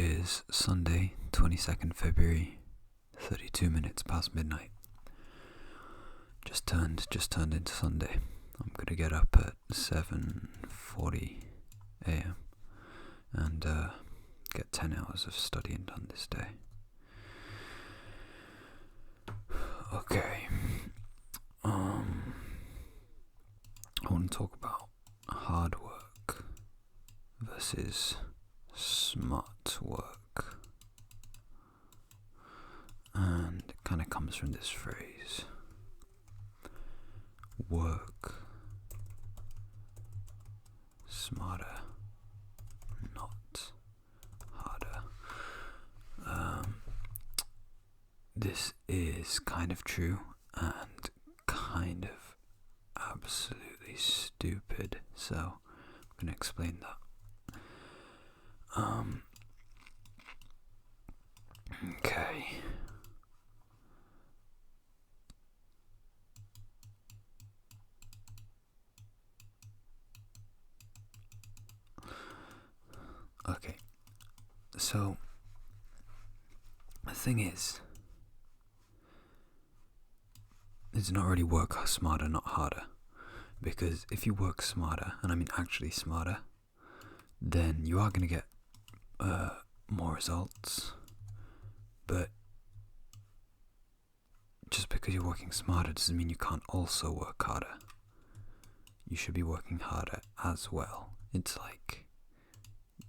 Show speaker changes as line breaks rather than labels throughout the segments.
is Sunday, 22nd February, 32 minutes past midnight. Just turned into Sunday. I'm gonna get up at 7:40 a.m. and get 10 hours of studying done this day. Okay. I want to talk about hard work versus smart work, and it kind of comes from this phrase: work smarter, not harder. This is kind of true and kind of absolutely stupid, so I'm going to explain that. Okay. Okay. So, the thing is, it's not really work smarter, not harder. Because if you work smarter, and I mean actually smarter, then you are going to get more results. But just because you're working smarter doesn't mean you can't also work harder. You should be working harder as well. It's like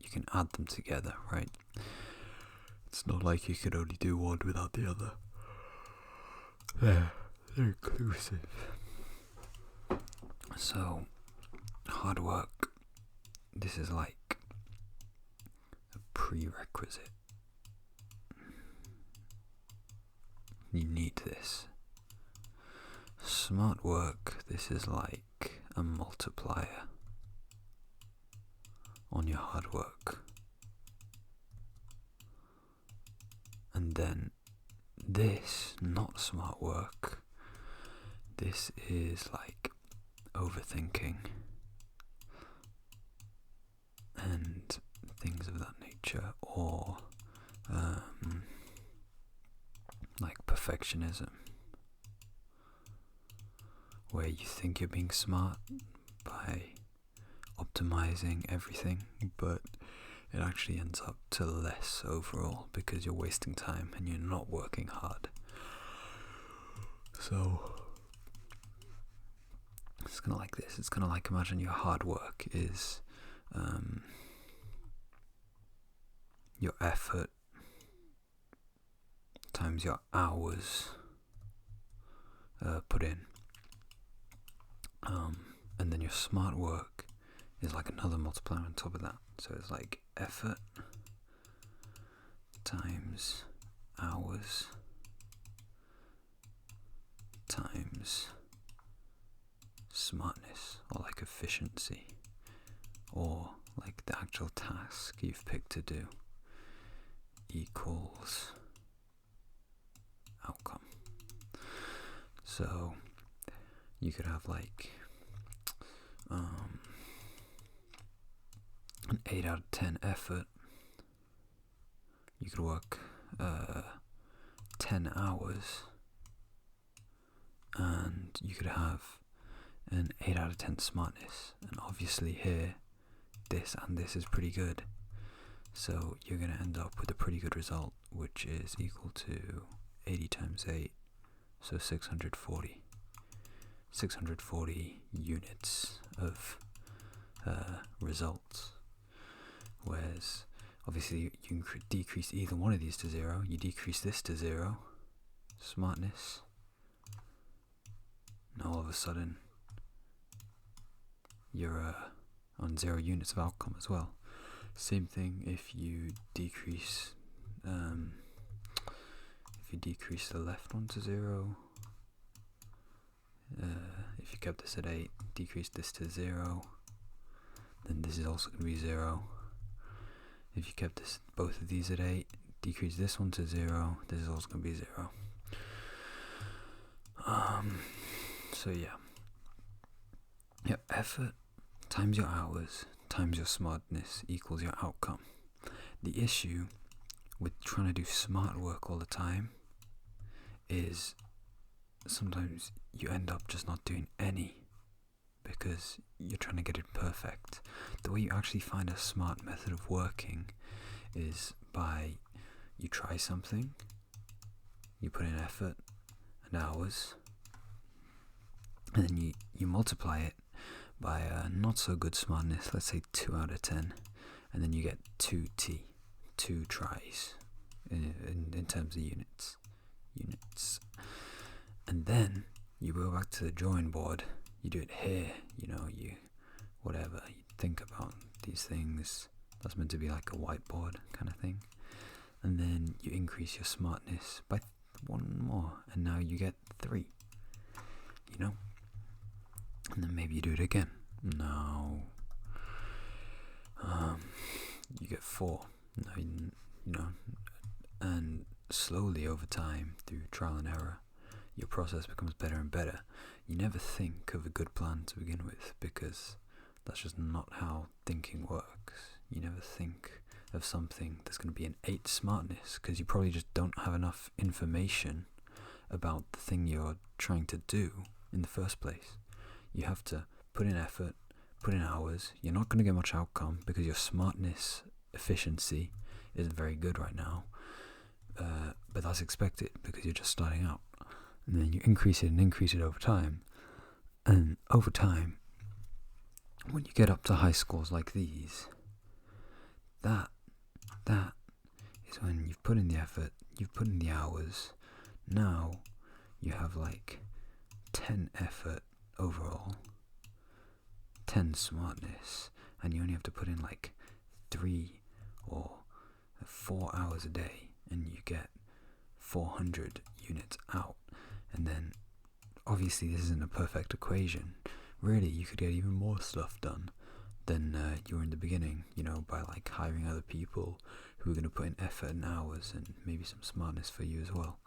you can add them together, right? It's not like you could only do one without the other. They're inclusive. So, hard work, this is like a prerequisite. You need this. Smart work, this is like a multiplier on your hard work. And then this, not smart work, this is like overthinking and things of that nature, or like perfectionism, where you think you're being smart by optimizing everything, but it actually ends up to less overall because you're wasting time and you're not working hard. So it's kind of like this. It's kind of like, imagine your hard work is your effort times your hours put in, and then your smart work is like another multiplier on top of that. So it's like effort times hours times smartness, or like efficiency, or like the actual task you've picked to do, equals outcome. So you could have like an 8 out of 10 effort. You could work 10 hours, and you could have an 8 out of 10 smartness. And obviously here, this and this is pretty good. So you're going to end up with a pretty good result, which is equal to 80 times 8, so 640. 640 units of results. Whereas, obviously, you can decrease either one of these to 0. You decrease this to 0, smartness. Now all of a sudden, you're on 0 units of outcome as well. Same thing if you decrease the left one to 0. If you kept this at 8, decrease this to 0, then this is also going to be 0. If you kept both of these at 8, decrease this one to 0, this is also going to be 0. So yeah, your effort times your hours times your smartness equals your outcome. The issue with trying to do smart work all the time is sometimes you end up just not doing any because you're trying to get it perfect. The way you actually find a smart method of working is by you try something, you put in effort and hours, and then you multiply it by a not so good smartness, let's say 2 out of 10, and then you get 2T, 2 tries in terms of units. And then you go back to the drawing board, you do it here, you think about these things. That's meant to be like a whiteboard kind of thing. And then you increase your smartness by 1 more, and now you get 3, and then maybe you do it again. Now, you get 4, and slowly over time, through trial and error, your process becomes better and better. You never think of a good plan to begin with, because that's just not how thinking works. You never think of something that's going to be an 8 smartness, because you probably just don't have enough information about the thing you're trying to do in the first place. You have to put in effort, put in hours. You're not going to get much outcome because your smartness efficiency isn't very good right now, but that's expected because you're just starting out. And then you increase it and increase it over time, and over time, when you get up to high scores like these, that is when you've put in the effort, you've put in the hours. Now you have like 10 effort overall, 10 smartness, and you only have to put in like 3 or 4 hours a day, and you get 400 units out. And then obviously this isn't a perfect equation. Really, you could get even more stuff done than you were in the beginning, by like hiring other people who are going to put in effort and hours and maybe some smartness for you as well,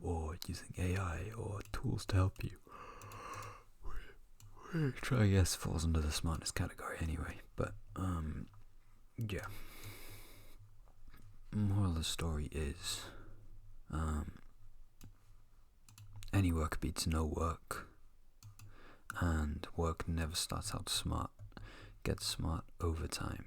or using AI or tools to help you, which I guess falls under the smartness category anyway. But yeah, moral of the story is any work beats no work, and work never starts out smart. Get smart over time.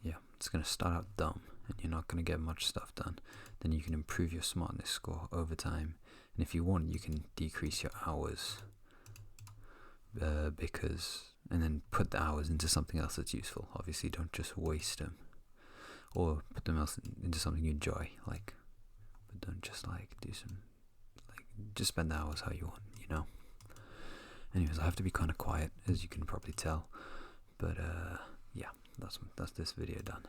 Yeah, it's going to start out dumb and you're not going to get much stuff done. Then you can improve your smartness score over time, and if you want, you can decrease your hours, and then put the hours into something else that's useful. Obviously don't just waste them, or put them into something you enjoy, but don't just just spend the hours how you want, Anyways, I have to be kind of quiet, as you can probably tell, but yeah, that's this video done.